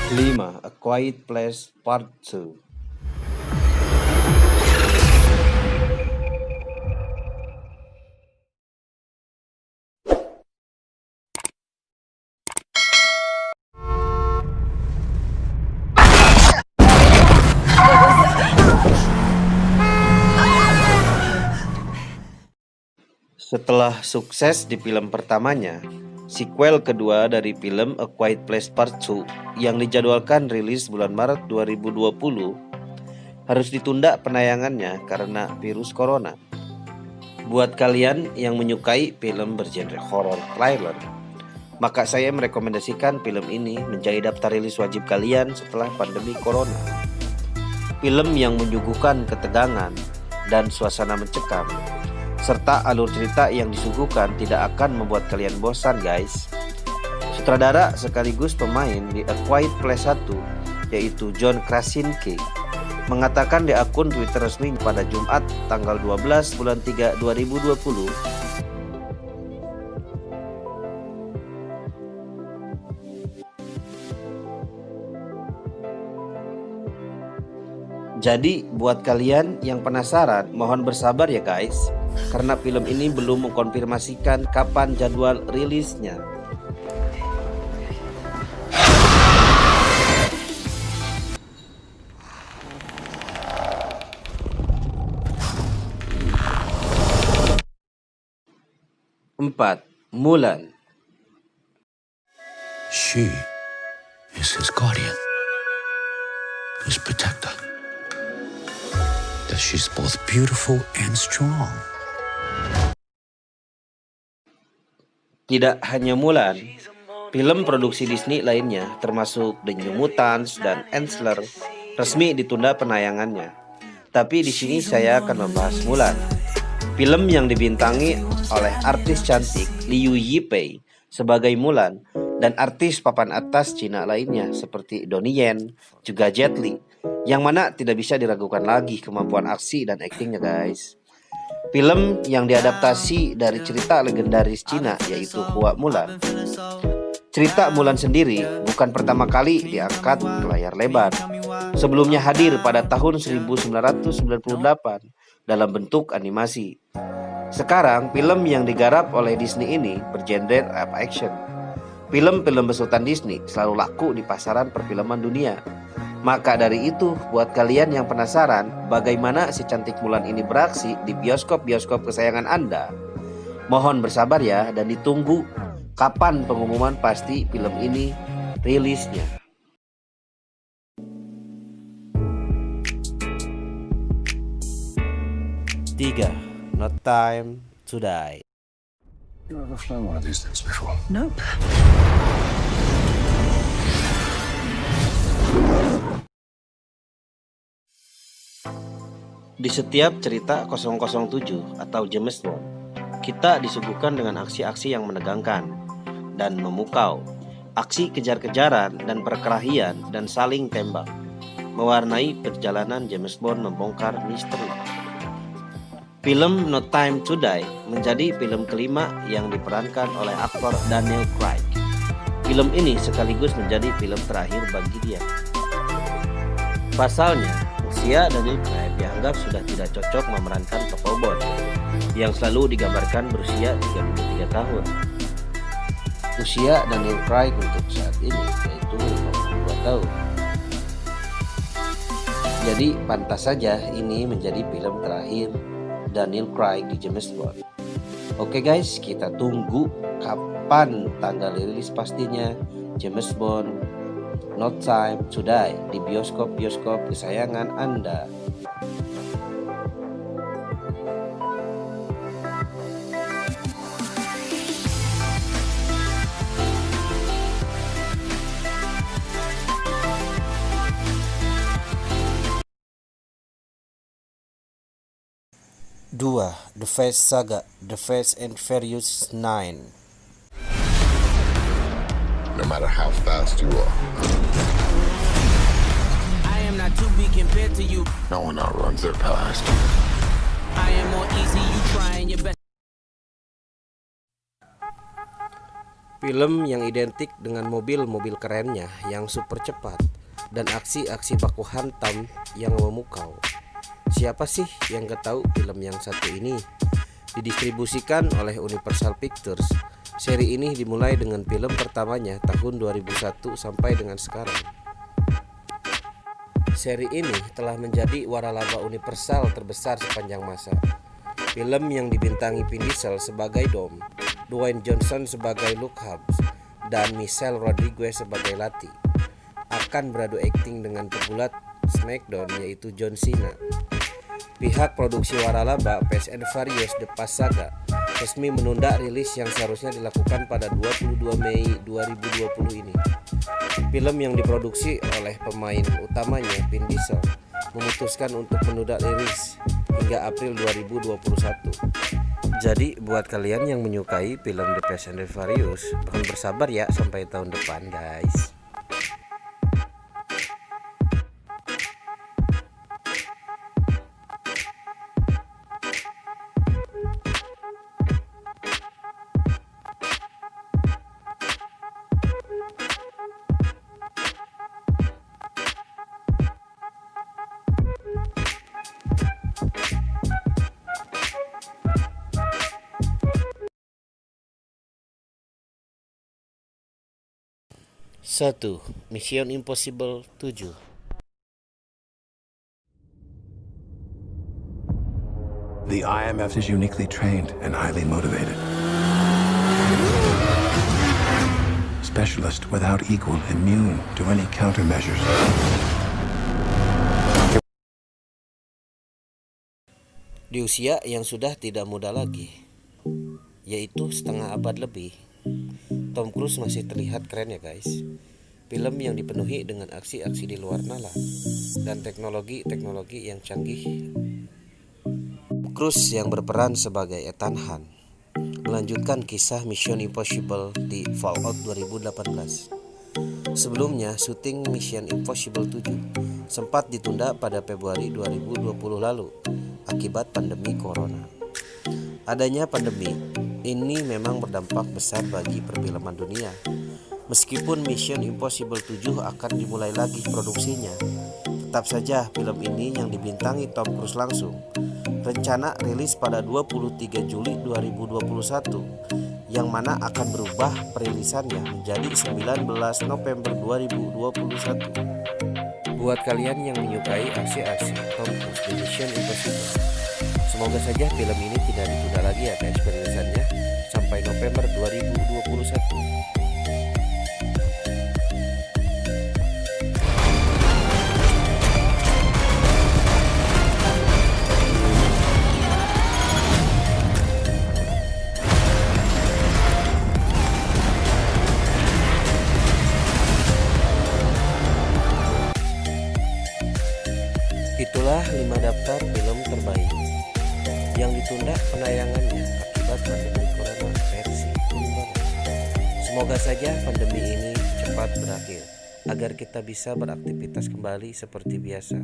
5. A Quiet Place Part 2. Setelah sukses di film pertamanya, sequel kedua dari film A Quiet Place Part 2 yang dijadwalkan rilis bulan Maret 2020 harus ditunda penayangannya karena virus corona. Buat kalian yang menyukai film bergenre horror thriller, maka saya merekomendasikan film ini menjadi daftar rilis wajib kalian setelah pandemi corona. Film yang menyuguhkan ketegangan dan suasana mencekam, serta alur cerita yang disuguhkan tidak akan membuat kalian bosan, guys. Sutradara sekaligus pemain di A Quiet Place 1, yaitu John Krasinski, mengatakan di akun Twitter resmi pada Jumat tanggal 12 bulan 3 2020, jadi buat kalian yang penasaran, mohon bersabar ya guys, karena film ini belum mengkonfirmasikan kapan jadwal rilisnya. Empat, Mulan. She is his guardian, his protector. That she's both beautiful and strong. Tidak hanya Mulan, film produksi Disney lainnya termasuk The New Mutants dan Ensler resmi ditunda penayangannya. Tapi di sini saya akan membahas Mulan, film yang dibintangi oleh artis cantik Liu Yipei sebagai Mulan dan artis papan atas Cina lainnya seperti Donnie Yen, juga Jet Li, yang mana tidak bisa diragukan lagi kemampuan aksi dan aktingnya, guys. Film yang diadaptasi dari cerita legendaris Cina yaitu Hua Mulan. Cerita Mulan sendiri bukan pertama kali diangkat ke layar lebar. Sebelumnya hadir pada tahun 1998 dalam bentuk animasi. Sekarang film yang digarap oleh Disney ini bergenre live action. Film-film besutan Disney selalu laku di pasaran perfilman dunia. Maka dari itu, buat kalian yang penasaran bagaimana si cantik Mulan ini beraksi di bioskop-bioskop kesayangan Anda, mohon bersabar ya dan ditunggu kapan pengumuman pasti film ini rilisnya. 3. No Time to Die. You ever flown one of these things before? Nope. Di setiap cerita 007 atau James Bond, kita disuguhkan dengan aksi-aksi yang menegangkan dan memukau. Aksi kejar-kejaran dan perkelahian dan saling tembak mewarnai perjalanan James Bond membongkar misteri. Film No Time to Die menjadi film kelima yang diperankan oleh aktor Daniel Craig. Film ini sekaligus menjadi film terakhir bagi dia. Pasalnya, usia Daniel Craig dianggap sudah tidak cocok memerankan tokoh Bond yang selalu digambarkan berusia 33 tahun. Usia Daniel Craig untuk saat ini yaitu 52 tahun. Jadi pantas saja ini menjadi film terakhir Daniel Craig di James Bond. Oke guys, kita tunggu kapan tanggal rilis pastinya James Bond No Time to Die di bioskop-bioskop kesayangan Anda. Dua, The Fast Saga, The Fast and Furious 9. No matter how fast you are, I am not too big compared to you. no one outruns their past. I am more easy, you trying your best. Film yang identik dengan mobil-mobil kerennya yang super cepat dan aksi-aksi baku hantam yang memukau. Siapa sih yang gak tahu film yang satu ini? Didistribusikan oleh Universal Pictures. Seri ini dimulai dengan film pertamanya tahun 2001 sampai dengan sekarang. Seri ini telah menjadi waralaba Universal terbesar sepanjang masa. Film yang dibintangi Vin Diesel sebagai Dom, Dwayne Johnson sebagai Luke Hobbs, dan Michelle Rodriguez sebagai Lati akan beradu akting dengan pegulat SmackDown yaitu John Cena. Pihak produksi waralaba Fast and Furious The Fast Saga resmi menunda rilis yang seharusnya dilakukan pada 22 Mei 2020 ini. Film yang diproduksi oleh pemain utamanya Vin Diesel memutuskan untuk menunda rilis hingga April 2021. Jadi buat kalian yang menyukai film The Fast and the Furious, mohon bersabar ya sampai tahun depan guys. Satu, Mission Impossible 7. The IMF is uniquely trained and highly motivated. Specialist without equal, immune to any countermeasures. Di usia yang sudah tidak muda lagi, yaitu setengah abad lebih, Tom Cruise masih terlihat keren ya guys. Film yang dipenuhi dengan aksi-aksi di luar nalar dan teknologi-teknologi yang canggih. Cruise yang berperan sebagai Ethan Hunt melanjutkan kisah Mission Impossible di Fallout 2018. Sebelumnya, syuting Mission Impossible 7 sempat ditunda pada Februari 2020 lalu akibat pandemi corona. Adanya pandemi ini memang berdampak besar bagi perfilman dunia. Meskipun Mission Impossible 7 akan dimulai lagi produksinya, tetap saja film ini yang dibintangi Tom Cruise langsung rencana rilis pada 23 Juli 2021 yang mana akan berubah perilisannya menjadi 19 November 2021. Buat kalian yang menyukai aksi-aksi Tom Cruise di Mission Impossible, semoga saja film ini tidak ditunda lagi ya guys perilisannya sampai November 2021. Itulah 5 daftar film terbaik yang ditunda penayangannya akibat pandemi corona versi Unbox. Semoga saja pandemi ini cepat berakhir agar kita bisa beraktivitas kembali seperti biasa.